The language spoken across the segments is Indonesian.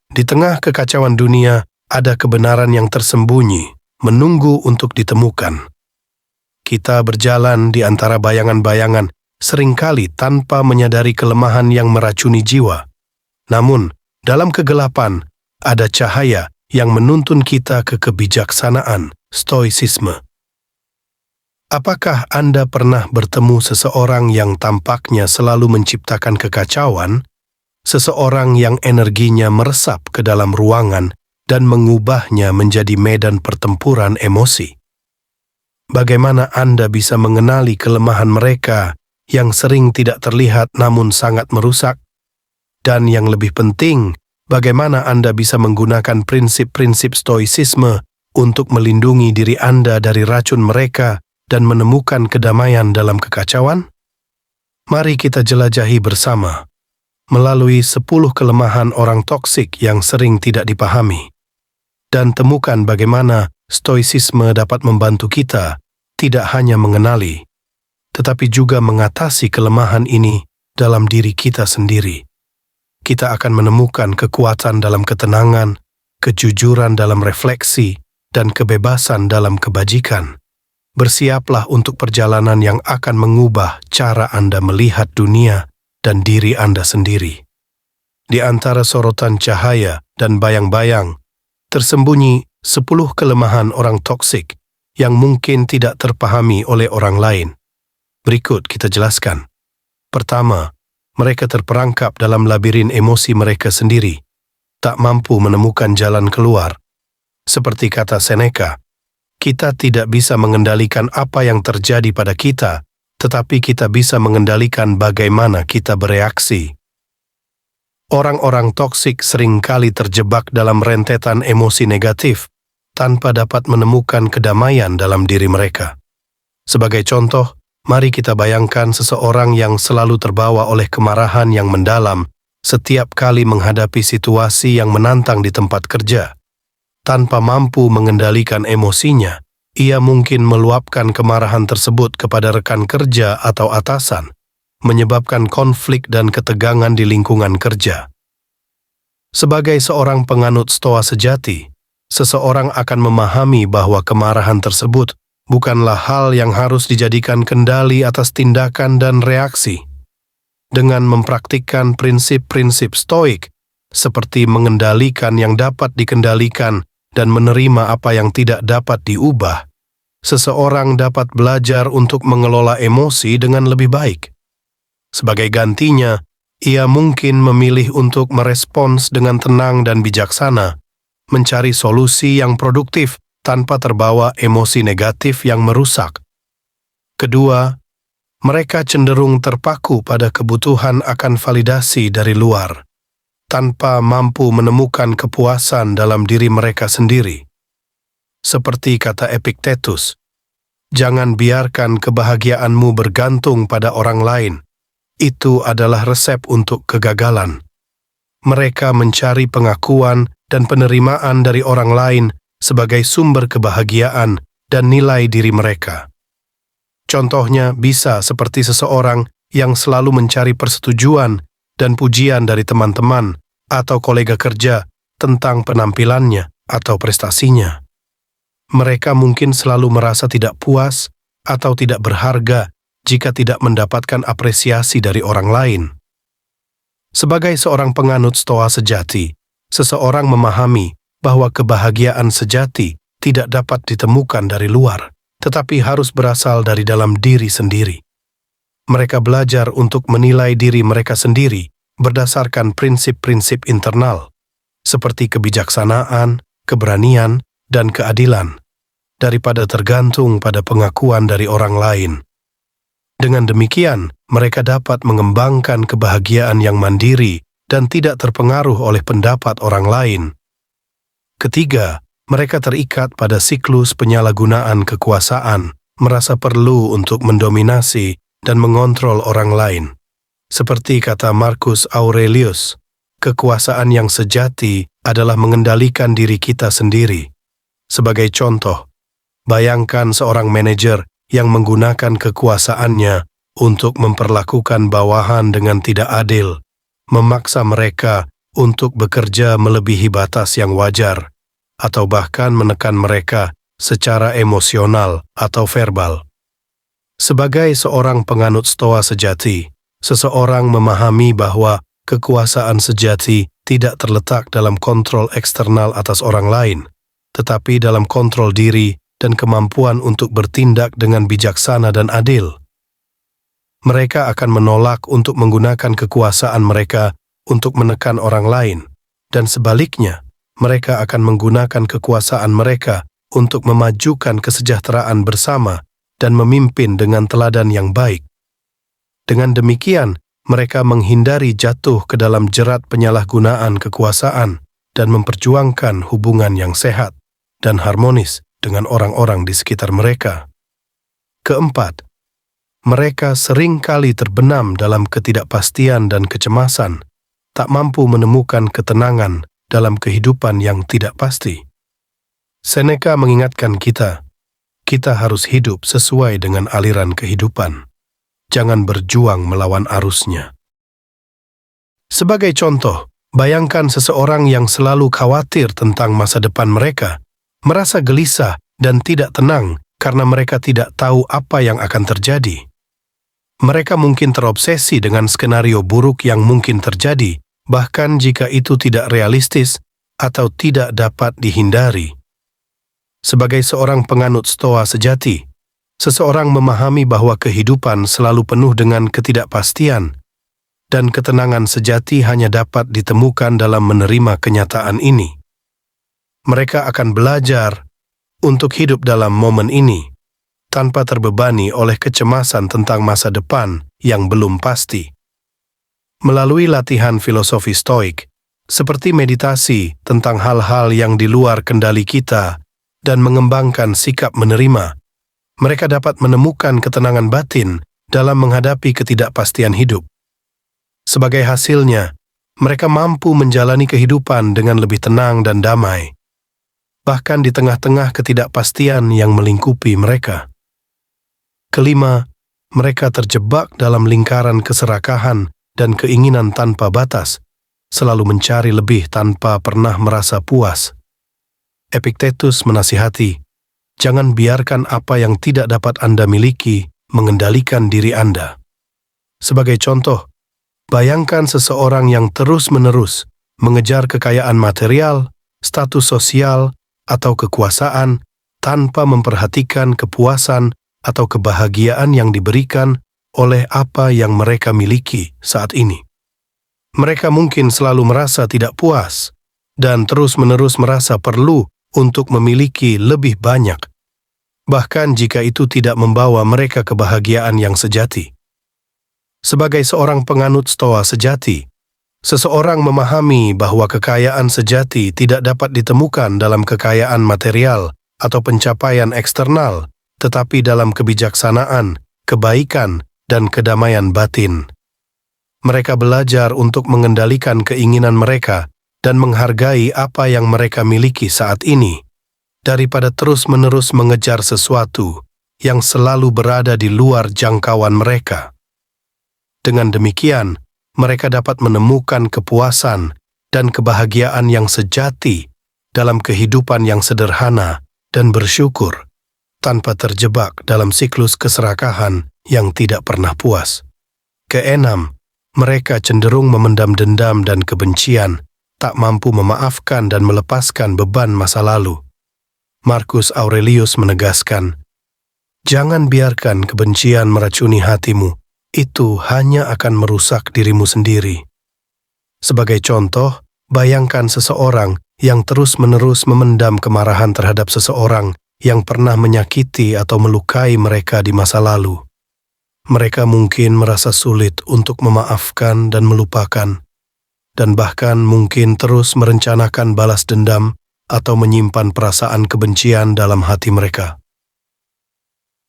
Di tengah kekacauan dunia, ada kebenaran yang tersembunyi, menunggu untuk ditemukan. Kita berjalan di antara bayangan-bayangan, seringkali tanpa menyadari kelemahan yang meracuni jiwa. Namun, dalam kegelapan, ada cahaya yang menuntun kita ke kebijaksanaan, stoicisme. Apakah Anda pernah bertemu seseorang yang tampaknya selalu menciptakan kekacauan? Seseorang yang energinya meresap ke dalam ruangan dan mengubahnya menjadi medan pertempuran emosi. Bagaimana Anda bisa mengenali kelemahan mereka yang sering tidak terlihat namun sangat merusak? Dan yang lebih penting, bagaimana Anda bisa menggunakan prinsip-prinsip stoicisme untuk melindungi diri Anda dari racun mereka dan menemukan kedamaian dalam kekacauan? Mari kita jelajahi bersama melalui 10 kelemahan orang toksik yang sering tidak dipahami, dan temukan bagaimana stoicisme dapat membantu kita tidak hanya mengenali, tetapi juga mengatasi kelemahan ini dalam diri kita sendiri. Kita akan menemukan kekuatan dalam ketenangan, kejujuran dalam refleksi, dan kebebasan dalam kebajikan. Bersiaplah untuk perjalanan yang akan mengubah cara Anda melihat dunia dan diri Anda sendiri. Di antara sorotan cahaya dan bayang-bayang, tersembunyi 10 kelemahan orang toksik yang mungkin tidak terpahami oleh orang lain. Berikut kita jelaskan. Pertama, mereka terperangkap dalam labirin emosi mereka sendiri, tak mampu menemukan jalan keluar. Seperti kata Seneca, kita tidak bisa mengendalikan apa yang terjadi pada kita, tetapi kita bisa mengendalikan bagaimana kita bereaksi. Orang-orang toksik seringkali terjebak dalam rentetan emosi negatif, tanpa dapat menemukan kedamaian dalam diri mereka. Sebagai contoh, mari kita bayangkan seseorang yang selalu terbawa oleh kemarahan yang mendalam setiap kali menghadapi situasi yang menantang di tempat kerja. Tanpa mampu mengendalikan emosinya, ia mungkin meluapkan kemarahan tersebut kepada rekan kerja atau atasan, menyebabkan konflik dan ketegangan di lingkungan kerja. Sebagai seorang penganut stoa sejati, seseorang akan memahami bahwa kemarahan tersebut bukanlah hal yang harus dijadikan kendali atas tindakan dan reaksi. Dengan mempraktikkan prinsip-prinsip stoik, seperti mengendalikan yang dapat dikendalikan dan menerima apa yang tidak dapat diubah, seseorang dapat belajar untuk mengelola emosi dengan lebih baik. Sebagai gantinya, ia mungkin memilih untuk merespons dengan tenang dan bijaksana, mencari solusi yang produktif tanpa terbawa emosi negatif yang merusak. Kedua, mereka cenderung terpaku pada kebutuhan akan validasi dari luar, tanpa mampu menemukan kepuasan dalam diri mereka sendiri. Seperti kata Epictetus, jangan biarkan kebahagiaanmu bergantung pada orang lain. Itu adalah resep untuk kegagalan. Mereka mencari pengakuan dan penerimaan dari orang lain sebagai sumber kebahagiaan dan nilai diri mereka. Contohnya bisa seperti seseorang yang selalu mencari persetujuan dan pujian dari teman-teman atau kolega kerja tentang penampilannya atau prestasinya. Mereka mungkin selalu merasa tidak puas atau tidak berharga jika tidak mendapatkan apresiasi dari orang lain. Sebagai seorang penganut stoa sejati, seseorang memahami bahwa kebahagiaan sejati tidak dapat ditemukan dari luar, tetapi harus berasal dari dalam diri sendiri. Mereka belajar untuk menilai diri mereka sendiri berdasarkan prinsip-prinsip internal, seperti kebijaksanaan, keberanian, dan keadilan, daripada tergantung pada pengakuan dari orang lain. Dengan demikian, mereka dapat mengembangkan kebahagiaan yang mandiri dan tidak terpengaruh oleh pendapat orang lain. Ketiga, mereka terikat pada siklus penyalahgunaan kekuasaan, merasa perlu untuk mendominasi dan mengontrol orang lain. Seperti kata Marcus Aurelius, kekuasaan yang sejati adalah mengendalikan diri kita sendiri. Sebagai contoh, bayangkan seorang manajer yang menggunakan kekuasaannya untuk memperlakukan bawahan dengan tidak adil, memaksa mereka untuk bekerja melebihi batas yang wajar, atau bahkan menekan mereka secara emosional atau verbal. Sebagai seorang penganut Stoa sejati, seseorang memahami bahwa kekuasaan sejati tidak terletak dalam kontrol eksternal atas orang lain, tetapi dalam kontrol diri dan kemampuan untuk bertindak dengan bijaksana dan adil. Mereka akan menolak untuk menggunakan kekuasaan mereka untuk menekan orang lain, dan sebaliknya, mereka akan menggunakan kekuasaan mereka untuk memajukan kesejahteraan bersama dan memimpin dengan teladan yang baik. Dengan demikian, mereka menghindari jatuh ke dalam jerat penyalahgunaan kekuasaan dan memperjuangkan hubungan yang sehat dan harmonis dengan orang-orang di sekitar mereka. Keempat, mereka sering kali terbenam dalam ketidakpastian dan kecemasan, tak mampu menemukan ketenangan dalam kehidupan yang tidak pasti. Seneca mengingatkan kita harus hidup sesuai dengan aliran kehidupan. Jangan berjuang melawan arusnya. Sebagai contoh, bayangkan seseorang yang selalu khawatir tentang masa depan mereka, merasa gelisah dan tidak tenang karena mereka tidak tahu apa yang akan terjadi. Mereka mungkin terobsesi dengan skenario buruk yang mungkin terjadi, bahkan jika itu tidak realistis atau tidak dapat dihindari. Sebagai seorang penganut Stoa sejati, seseorang memahami bahwa kehidupan selalu penuh dengan ketidakpastian, dan ketenangan sejati hanya dapat ditemukan dalam menerima kenyataan ini. Mereka akan belajar untuk hidup dalam momen ini, tanpa terbebani oleh kecemasan tentang masa depan yang belum pasti. Melalui latihan filosofi Stoik, seperti meditasi tentang hal-hal yang di luar kendali kita dan mengembangkan sikap menerima, mereka dapat menemukan ketenangan batin dalam menghadapi ketidakpastian hidup. Sebagai hasilnya, mereka mampu menjalani kehidupan dengan lebih tenang dan damai, bahkan di tengah-tengah ketidakpastian yang melingkupi mereka. Kelima, mereka terjebak dalam lingkaran keserakahan dan keinginan tanpa batas, selalu mencari lebih tanpa pernah merasa puas. Epictetus menasihati, jangan biarkan apa yang tidak dapat Anda miliki mengendalikan diri Anda. Sebagai contoh, bayangkan seseorang yang terus-menerus mengejar kekayaan material, status sosial, atau kekuasaan tanpa memperhatikan kepuasan atau kebahagiaan yang diberikan oleh apa yang mereka miliki saat ini. Mereka mungkin selalu merasa tidak puas dan terus-menerus merasa perlu untuk memiliki lebih banyak, bahkan jika itu tidak membawa mereka kebahagiaan yang sejati. Sebagai seorang penganut Stoa sejati, seseorang memahami bahwa kekayaan sejati tidak dapat ditemukan dalam kekayaan material atau pencapaian eksternal, tetapi dalam kebijaksanaan, kebaikan, dan kedamaian batin. Mereka belajar untuk mengendalikan keinginan mereka dan menghargai apa yang mereka miliki saat ini, daripada terus-menerus mengejar sesuatu yang selalu berada di luar jangkauan mereka. Dengan demikian, mereka dapat menemukan kepuasan dan kebahagiaan yang sejati dalam kehidupan yang sederhana dan bersyukur, tanpa terjebak dalam siklus keserakahan yang tidak pernah puas. Keenam, mereka cenderung memendam dendam dan kebencian, tak mampu memaafkan dan melepaskan beban masa lalu. Marcus Aurelius menegaskan, jangan biarkan kebencian meracuni hatimu, itu hanya akan merusak dirimu sendiri. Sebagai contoh, bayangkan seseorang yang terus-menerus memendam kemarahan terhadap seseorang yang pernah menyakiti atau melukai mereka di masa lalu. Mereka mungkin merasa sulit untuk memaafkan dan melupakan, dan bahkan mungkin terus merencanakan balas dendam atau menyimpan perasaan kebencian dalam hati mereka.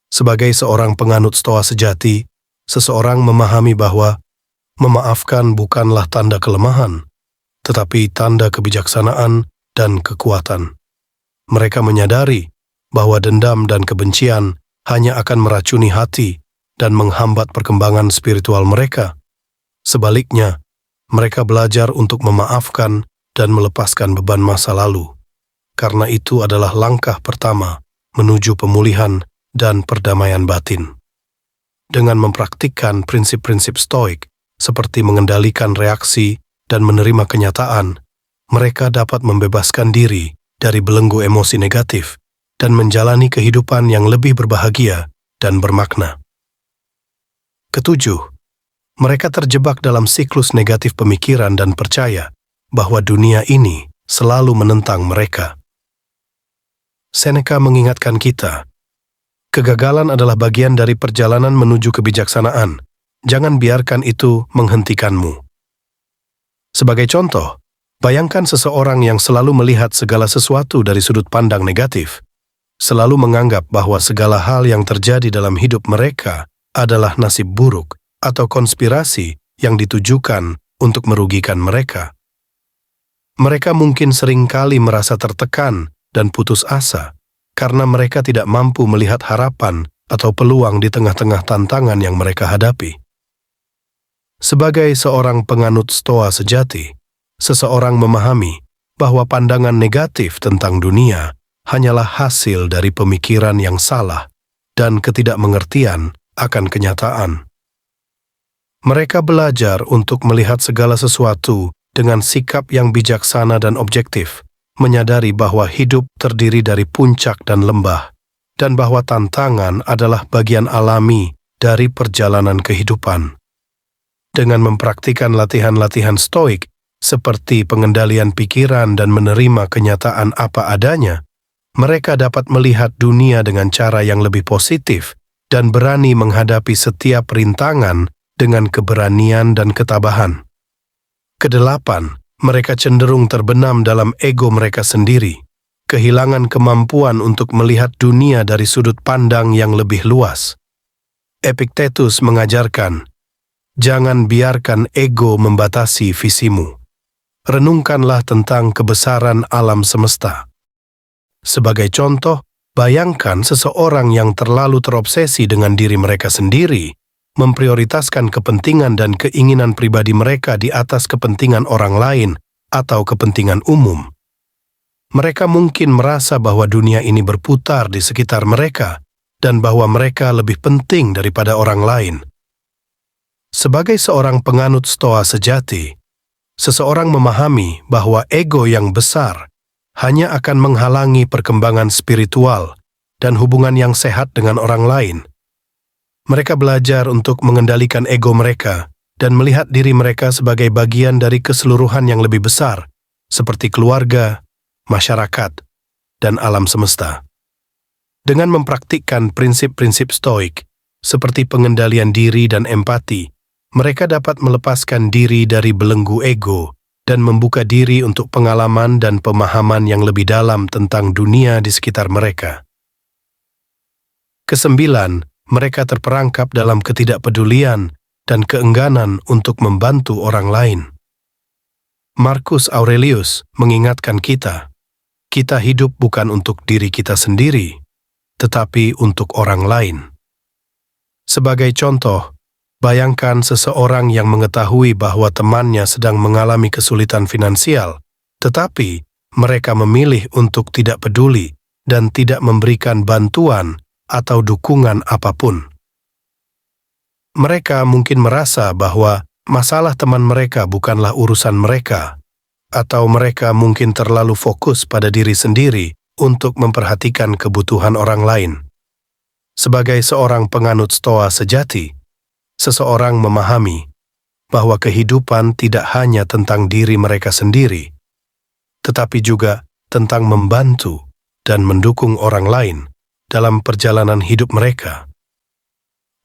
Sebagai seorang penganut Stoa sejati, seseorang memahami bahwa memaafkan bukanlah tanda kelemahan, tetapi tanda kebijaksanaan dan kekuatan. Mereka menyadari bahwa dendam dan kebencian hanya akan meracuni hati dan menghambat perkembangan spiritual mereka. Sebaliknya, Mereka belajar untuk memaafkan dan melepaskan beban masa lalu, karena itu adalah langkah pertama menuju pemulihan dan perdamaian batin. Dengan mempraktikkan prinsip-prinsip stoik, seperti mengendalikan reaksi dan menerima kenyataan, mereka dapat membebaskan diri dari belenggu emosi negatif dan menjalani kehidupan yang lebih berbahagia dan bermakna. Ketujuh, mereka terjebak dalam siklus negatif pemikiran dan percaya bahwa dunia ini selalu menentang mereka. Seneca mengingatkan kita, kegagalan adalah bagian dari perjalanan menuju kebijaksanaan. Jangan biarkan itu menghentikanmu. Sebagai contoh, bayangkan seseorang yang selalu melihat segala sesuatu dari sudut pandang negatif, selalu menganggap bahwa segala hal yang terjadi dalam hidup mereka adalah nasib buruk atau konspirasi yang ditujukan untuk merugikan mereka. Mereka mungkin seringkali merasa tertekan dan putus asa karena mereka tidak mampu melihat harapan atau peluang di tengah-tengah tantangan yang mereka hadapi. Sebagai seorang penganut Stoa sejati, seseorang memahami bahwa pandangan negatif tentang dunia hanyalah hasil dari pemikiran yang salah dan ketidakmengertian akan kenyataan. Mereka belajar untuk melihat segala sesuatu dengan sikap yang bijaksana dan objektif, menyadari bahwa hidup terdiri dari puncak dan lembah, dan bahwa tantangan adalah bagian alami dari perjalanan kehidupan. Dengan mempraktikkan latihan-latihan stoik, seperti pengendalian pikiran dan menerima kenyataan apa adanya, mereka dapat melihat dunia dengan cara yang lebih positif dan berani menghadapi setiap rintangan dengan keberanian dan ketabahan. Kedelapan, mereka cenderung terbenam dalam ego mereka sendiri, kehilangan kemampuan untuk melihat dunia dari sudut pandang yang lebih luas. Epictetus mengajarkan, jangan biarkan ego membatasi visimu. Renungkanlah tentang kebesaran alam semesta. Sebagai contoh, bayangkan seseorang yang terlalu terobsesi dengan diri mereka sendiri, memprioritaskan kepentingan dan keinginan pribadi mereka di atas kepentingan orang lain atau kepentingan umum. Mereka mungkin merasa bahwa dunia ini berputar di sekitar mereka dan bahwa mereka lebih penting daripada orang lain. Sebagai seorang penganut Stoa sejati, seseorang memahami bahwa ego yang besar hanya akan menghalangi perkembangan spiritual dan hubungan yang sehat dengan orang lain. Mereka belajar untuk mengendalikan ego mereka dan melihat diri mereka sebagai bagian dari keseluruhan yang lebih besar, seperti keluarga, masyarakat, dan alam semesta. Dengan mempraktikkan prinsip-prinsip stoik, seperti pengendalian diri dan empati, mereka dapat melepaskan diri dari belenggu ego dan membuka diri untuk pengalaman dan pemahaman yang lebih dalam tentang dunia di sekitar mereka. Kesembilan, mereka terperangkap dalam ketidakpedulian dan keengganan untuk membantu orang lain. Marcus Aurelius mengingatkan kita hidup bukan untuk diri kita sendiri, tetapi untuk orang lain. Sebagai contoh, bayangkan seseorang yang mengetahui bahwa temannya sedang mengalami kesulitan finansial, tetapi mereka memilih untuk tidak peduli dan tidak memberikan bantuan atau dukungan apapun. Mereka mungkin merasa bahwa masalah teman mereka bukanlah urusan mereka, atau mereka mungkin terlalu fokus pada diri sendiri untuk memperhatikan kebutuhan orang lain. Sebagai seorang penganut Stoa sejati, seseorang memahami bahwa kehidupan tidak hanya tentang diri mereka sendiri, tetapi juga tentang membantu dan mendukung orang lain dalam perjalanan hidup mereka.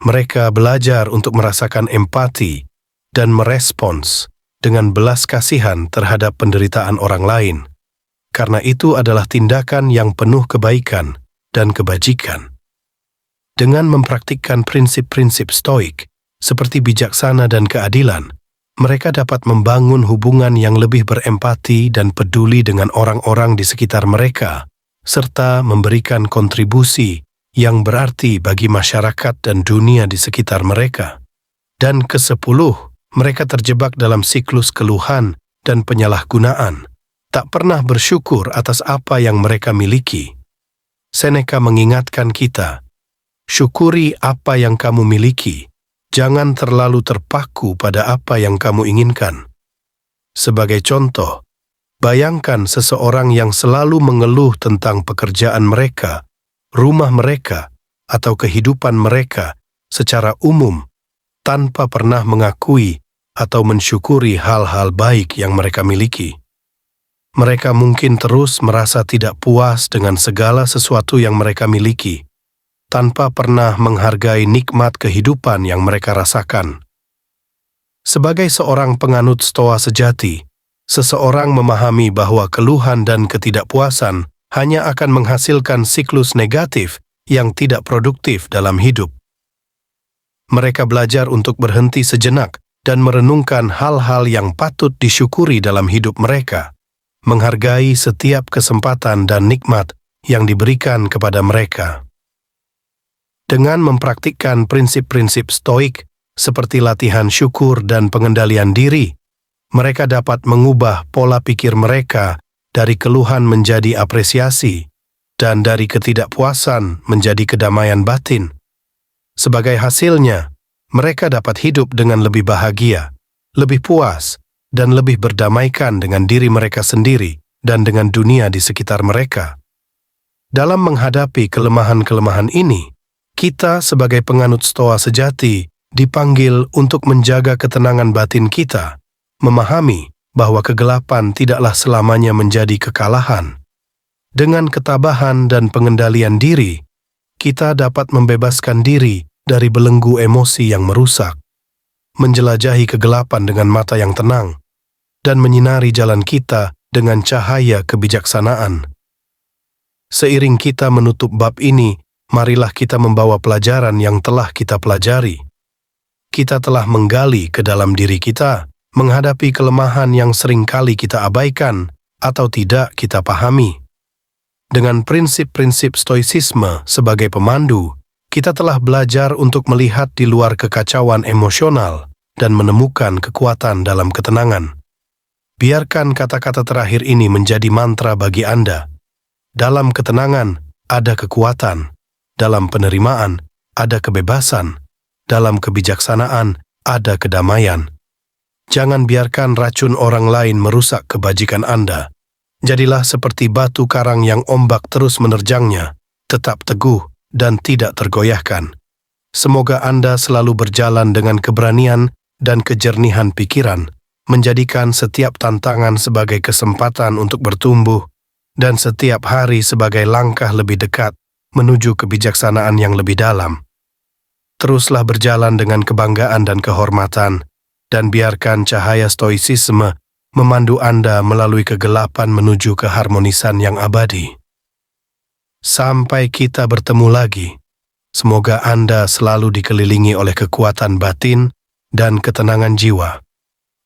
Mereka belajar untuk merasakan empati dan merespons dengan belas kasihan terhadap penderitaan orang lain, karena itu adalah tindakan yang penuh kebaikan dan kebajikan. Dengan mempraktikkan prinsip-prinsip stoik, seperti bijaksana dan keadilan, mereka dapat membangun hubungan yang lebih berempati dan peduli dengan orang-orang di sekitar mereka, serta memberikan kontribusi yang berarti bagi masyarakat dan dunia di sekitar mereka. Dan ke-10, Mereka terjebak dalam siklus keluhan dan penyalahgunaan, tak pernah bersyukur atas apa yang mereka miliki. Seneca mengingatkan kita, syukuri apa yang kamu miliki, jangan terlalu terpaku pada apa yang kamu inginkan. Sebagai contoh, bayangkan seseorang yang selalu mengeluh tentang pekerjaan mereka, rumah mereka, atau kehidupan mereka secara umum, tanpa pernah mengakui atau mensyukuri hal-hal baik yang mereka miliki. Mereka mungkin terus merasa tidak puas dengan segala sesuatu yang mereka miliki, tanpa pernah menghargai nikmat kehidupan yang mereka rasakan. Sebagai seorang penganut Stoa sejati, seseorang memahami bahwa keluhan dan ketidakpuasan hanya akan menghasilkan siklus negatif yang tidak produktif dalam hidup. Mereka belajar untuk berhenti sejenak dan merenungkan hal-hal yang patut disyukuri dalam hidup mereka, menghargai setiap kesempatan dan nikmat yang diberikan kepada mereka. Dengan mempraktikkan prinsip-prinsip stoik seperti latihan syukur dan pengendalian diri, mereka dapat mengubah pola pikir mereka dari keluhan menjadi apresiasi dan dari ketidakpuasan menjadi kedamaian batin. Sebagai hasilnya, mereka dapat hidup dengan lebih bahagia, lebih puas, dan lebih berdamaikan dengan diri mereka sendiri dan dengan dunia di sekitar mereka. Dalam menghadapi kelemahan-kelemahan ini, kita sebagai penganut Stoa sejati dipanggil untuk menjaga ketenangan batin kita, memahami bahwa kegelapan tidaklah selamanya menjadi kekalahan. Dengan ketabahan dan pengendalian diri, kita dapat membebaskan diri dari belenggu emosi yang merusak, menjelajahi kegelapan dengan mata yang tenang, dan menyinari jalan kita dengan cahaya kebijaksanaan. Seiring kita menutup bab ini, marilah kita membawa pelajaran yang telah kita pelajari. Kita telah menggali ke dalam diri kita, menghadapi kelemahan yang seringkali kita abaikan atau tidak kita pahami. Dengan prinsip-prinsip stoicisme sebagai pemandu, kita telah belajar untuk melihat di luar kekacauan emosional dan menemukan kekuatan dalam ketenangan. Biarkan kata-kata terakhir ini menjadi mantra bagi Anda. Dalam ketenangan ada kekuatan, dalam penerimaan ada kebebasan, dalam kebijaksanaan ada kedamaian. Jangan biarkan racun orang lain merusak kebajikan Anda. Jadilah seperti batu karang yang ombak terus menerjangnya, tetap teguh dan tidak tergoyahkan. Semoga Anda selalu berjalan dengan keberanian dan kejernihan pikiran, menjadikan setiap tantangan sebagai kesempatan untuk bertumbuh, dan setiap hari sebagai langkah lebih dekat menuju kebijaksanaan yang lebih dalam. Teruslah berjalan dengan kebanggaan dan kehormatan, dan biarkan cahaya stoicisme memandu Anda melalui kegelapan menuju keharmonisan yang abadi. Sampai kita bertemu lagi, semoga Anda selalu dikelilingi oleh kekuatan batin dan ketenangan jiwa.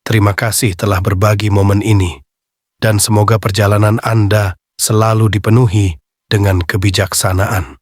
Terima kasih telah berbagi momen ini, dan semoga perjalanan Anda selalu dipenuhi dengan kebijaksanaan.